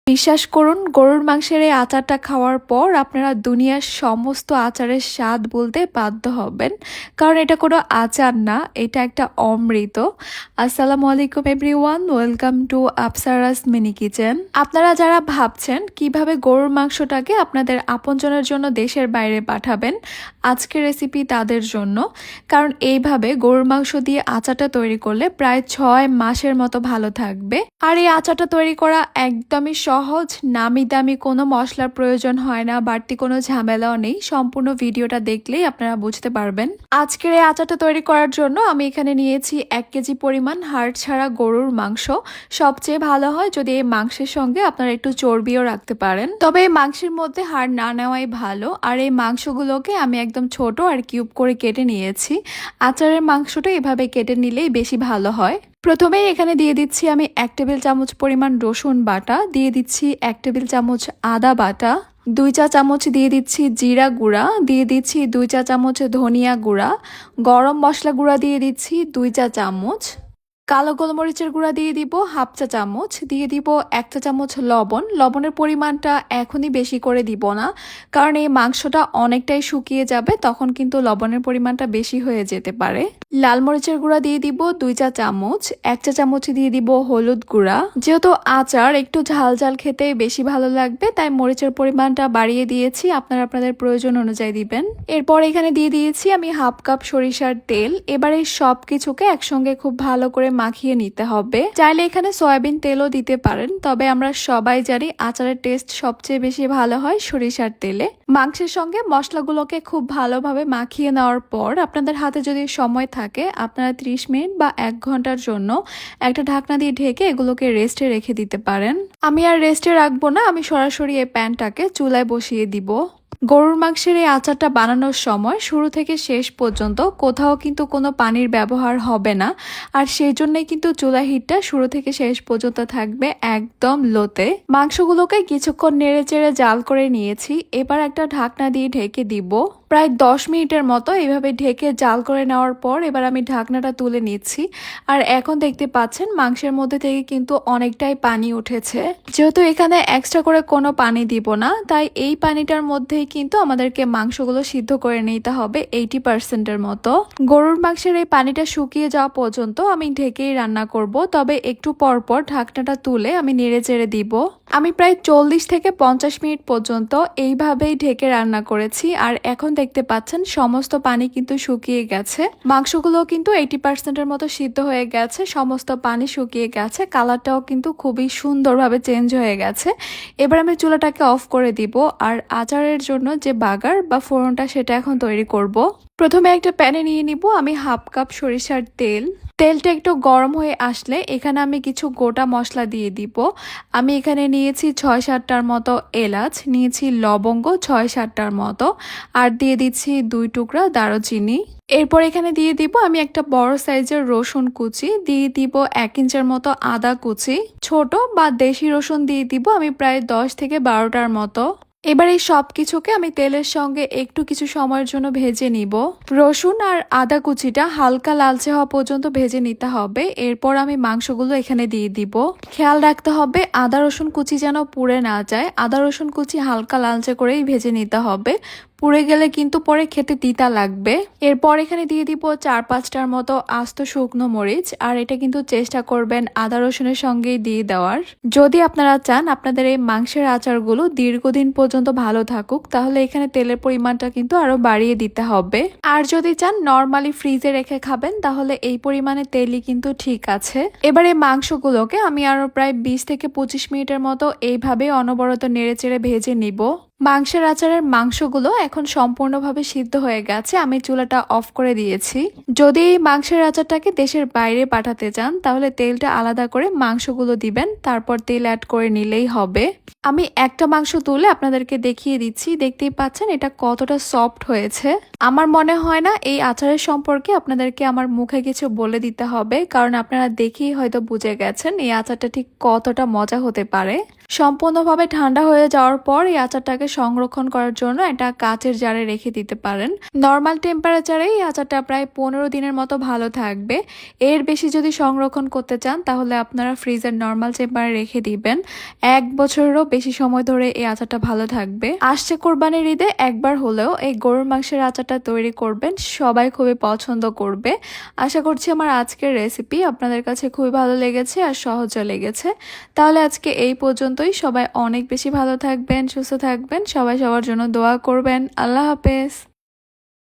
বিশ্বাস করুন, গরুর মাংসের এই আচারটা খাওয়ার পর আপনারা দুনিয়ার সমস্ত আচারের স্বাদ বলতে বাধ্য হবেন, কারণ এটা কোনো আচার না, এটা একটা অমৃত। আসসালামু আলাইকুম everyone, welcome to Apsara's mini kitchen. আপনারা যারা ভাবছেন কিভাবে গরুর মাংসটাকে আপনাদের আপনজনের জন্য দেশের বাইরে পাঠাবেন, আজকের রেসিপি তাদের জন্য। কারণ এইভাবে গরুর মাংস দিয়ে আচারটা তৈরি করলে প্রায় 6 মাসের মতো ভালো থাকবে। আর এই আচারটা তৈরি করা একদমই সহজ, নামি দামি কোনো মশলার প্রয়োজন হয় না, বাড়তি কোনো ঝামেলাও নেই। সম্পূর্ণ ভিডিওটা দেখলেই আপনারা বুঝতে পারবেন। আজকের এই আচারটা তৈরি করার জন্য আমি এখানে নিয়েছি 1 কেজি পরিমাণ হাড় ছাড়া গরুর মাংস। সবচেয়ে ভালো হয় যদি এই মাংসের সঙ্গে আপনারা একটু চর্বিও রাখতে পারেন, তবে এই মাংসের মধ্যে হাড় না নেওয়াই ভালো। আর এই মাংসগুলোকে আমি একদম ছোট আর কিউব করে কেটে নিয়েছি। আচারের মাংসটা এভাবে কেটে নিলেই বেশি ভালো হয়। প্রথমেই এখানে দিয়ে দিচ্ছি আমি 1 টেবিল চামচ পরিমাণ রসুন বাটা, দিয়ে দিচ্ছি 1 টেবিল চামচ আদা বাটা, 2 চা চামচ দিয়ে দিচ্ছি জিরা গুঁড়া, দিয়ে দিচ্ছি 2 চা চামচ ধনিয়া গুঁড়া, গরম মশলা গুঁড়া দিয়ে দিচ্ছি 2 চা চামচ, কালো গোলমরিচের গুঁড়া দিয়ে দিব 1/2 চা চামচ, দিয়ে দিব 1 চা চামচ লবণ। লবণের পরিমাণটা এখনই বেশি করে দিব না, কারণ এই মাংসটা অনেকটাই শুকিয়ে যাবে, তখন কিন্তু লবণের পরিমাণটা বেশি হয়ে যেতে পারে। লাল মরিচের গুঁড়া দিয়ে দিব 2 চা চামচ, 1 চা চামচ দিয়ে দিব হলুদ গুঁড়া। যেহেতু আচার একটু ঝাল ঝাল খেতে বেশি ভালো লাগবে, তাই মরিচের পরিমাণটা বাড়িয়ে দিয়েছি, আপনারা আপনাদের প্রয়োজন অনুযায়ী দিবেন। এরপর এখানে দিয়ে দিয়েছি আমি 1/2 কাপ সরিষার তেল। এবারে সব কিছুকে একসঙ্গে খুব ভালো করে মাখিয়ে নিতে হবে। চাইলে এখানে সয়াবিন তেলও দিতে পারেন, তবে আমরা সবাই জানি আচারের টেস্ট সবচেয়ে বেশি ভালো হয় সরিষার তেলে। মাংসের সঙ্গে মশলাগুলোকে খুব ভালোভাবে মাখিয়ে নেওয়ার পর আপনাদের হাতে যদি সময় থাকে, আপনারা 30 মিনিট বা 1 ঘন্টার জন্য একটা ঢাকনা দিয়ে ঢেকে এগুলোকে রেস্টে রেখে দিতে পারেন। আমি আর রেস্টে রাখবো না, আমি সরাসরি এই প্যানটাকে চুলায় বসিয়ে দিব। গরুর মাংসের এই আচারটা বানানোর সময় শুরু থেকে শেষ পর্যন্ত কোথাও কিন্তু কোনো পানির ব্যবহার হবে না, আর সেই জন্যই কিন্তু চুলা হিটটা শুরু থেকে শেষ পর্যন্ত থাকবে একদম লোতে। মাংসগুলোকে কিছুক্ষণ নেড়ে চেড়ে জাল করে নিয়েছি, এবার একটা ঢাকনা দিয়ে ঢেকে দিব। প্রায় 10 মিনিটের মতো এইভাবে ঢেকে জাল করে নেওয়ার পর এবার আমি ঢাকনাটা তুলে নিচ্ছি। আর এখন দেখতে পাচ্ছেন মাংসের মধ্যে থেকে কিন্তু অনেকটাই পানি উঠেছে। যেহেতু এখানে এক্সট্রা করে কোনো পানি দিব না, তাই এই পানিটার মধ্যেই কিন্তু আমাদেরকে মাংসগুলো সিদ্ধ করে নিতে হবে 80%-এর মতো। গরুর মাংসের এই পানিটা শুকিয়ে যাওয়া পর্যন্ত আমি ঢেকেই রান্না করব, তবে একটু পর পর ঢাকনাটা তুলে আমি নেড়ে চেড়ে দিব। আমি প্রায় 40 থেকে 50 মিনিট পর্যন্ত এইভাবেই ঢেকে রান্না করেছি, আর এখন দেখতে পাচ্ছেন সমস্ত পানি কিন্তু শুকিয়ে গেছে। মাংসগুলো কিন্তু 80%-এর মতো সিদ্ধ হয়ে গেছে, সমস্ত পানি শুকিয়ে গেছে, কালারটাও কিন্তু খুবই সুন্দরভাবে চেঞ্জ হয়ে গেছে। এবার আমি চুলাটাকে অফ করে দিব, আর আচারের জন্য যে বাগার বা ফোড়নটা সেটা এখন তৈরি করব। প্রথমে একটা প্যানে নিয়ে নিব আমি 1/2 কাপ সরিষার তেল। তেলটা একটু গরম হয়ে আসলে এখানে আমি কিছু গোটা মশলা দিয়ে দিব। আমি এখানে নিয়েছি 6-7টার মতো এলাচ, নিয়েছি লবঙ্গ 6-7টার মতো, আর দিয়ে দিচ্ছি 2 টুকরা দারুচিনি। এরপর এখানে দিয়ে দিব আমি একটা বড় সাইজের রসুন কুচি, দিয়ে দিব 1 ইঞ্চের মতো আদা কুচি, ছোট বা দেশি রসুন দিয়ে দিব আমি প্রায় 10 থেকে 12টার মতো। এবার এই সব কিছুকে আমি তেলের সঙ্গে একটু কিছু সময়ের জন্য ভেজে নিব। রসুন আর আদা কুচিটা হালকা লালচে হওয়া পর্যন্ত ভেজে নিতে হবে। এরপর আমি মাংসগুলো এখানে দিয়ে দিব। খেয়াল রাখতে হবে আদা রসুন কুচি যেন পুড়ে না যায়, আদা রসুন কুচি হালকা লালচে করেই ভেজে নিতে হবে, পুড়ে গেলে কিন্তু পরে খেতে তিতা লাগবে। এরপর এখানে দিয়ে দিব 4-5টার মতো আস্ত শুকনো মরিচ, আর এটা কিন্তু চেষ্টা করবেন আদা রসুনের সঙ্গেই দিয়ে দেওয়ার। যদি আপনারা চান আপনাদের এই মাংসের আচারগুলো দীর্ঘদিন পর্যন্ত ভালো থাকুক, তাহলে এখানে তেলের পরিমাণটা কিন্তু আরো বাড়িয়ে দিতে হবে। আর যদি চান নর্মালি ফ্রিজে রেখে খাবেন, তাহলে এই পরিমাণে তেলই কিন্তু ঠিক আছে। এবার এই মাংসগুলোকে আমি আরো প্রায় 20 থেকে 25 মিনিটের মতো এইভাবে অনবরত নেড়েচেড়ে ভেজে নিব। মাংসের আচারের মাংসগুলো এখন সম্পূর্ণভাবে সিদ্ধ হয়ে গেছে, আমি চুলাটা অফ করে দিয়েছি। যদি এই মাংসের আচারটাকে দেশের বাইরে পাঠাতে চান, তাহলে তেলটা আলাদা করে মাংসগুলো দিবেন, তারপর তেল অ্যাড করে নিলেই হবে। আমি একটা মাংস তুলে আপনাদেরকে দেখিয়ে দিচ্ছি, দেখতেই পাচ্ছেন এটা কতটা সফট হয়েছে। আমার মনে হয় না এই আচারের সম্পর্কে আপনাদেরকে আমার মুখে কিছু বলে দিতে হবে, কারণ আপনারা দেখেই হয়তো বুঝে গেছেন এই আচারটা ঠিক কতটা মজা হতে পারে। সম্পূর্ণভাবে ঠান্ডা হয়ে যাওয়ার পর এই আচারটাকে সংরক্ষণ করার জন্য একটা কাচের জারে রেখে দিতে পারেন। নর্মাল টেম্পারেচারে এই আচারটা প্রায় 15 দিনের মতো ভালো থাকবে। এর বেশি যদি সংরক্ষণ করতে চান তাহলে আপনারা ফ্রিজের নর্মাল টেম্পারে রেখে দিবেন। 1 বছরেরও বেশি সময় ধরে এই আচারটা ভালো থাকবে। আসছে কোরবানির ঈদে একবার হলেও এই গরুর মাংসের আচারটা তৈরি করবেন, সবাই খুবই পছন্দ করবে। আশা করছি আমার আজকের রেসিপি আপনাদের কাছে খুবই ভালো লেগেছে আর সহজও লেগেছে। তাহলে আজকে এই পর্যন্তই। সবাই অনেক বেশি ভালো থাকবেন, সুস্থ থাকবেন, সবাই সবার জন্য দোয়া করবেন। আল্লাহ হাফেজ।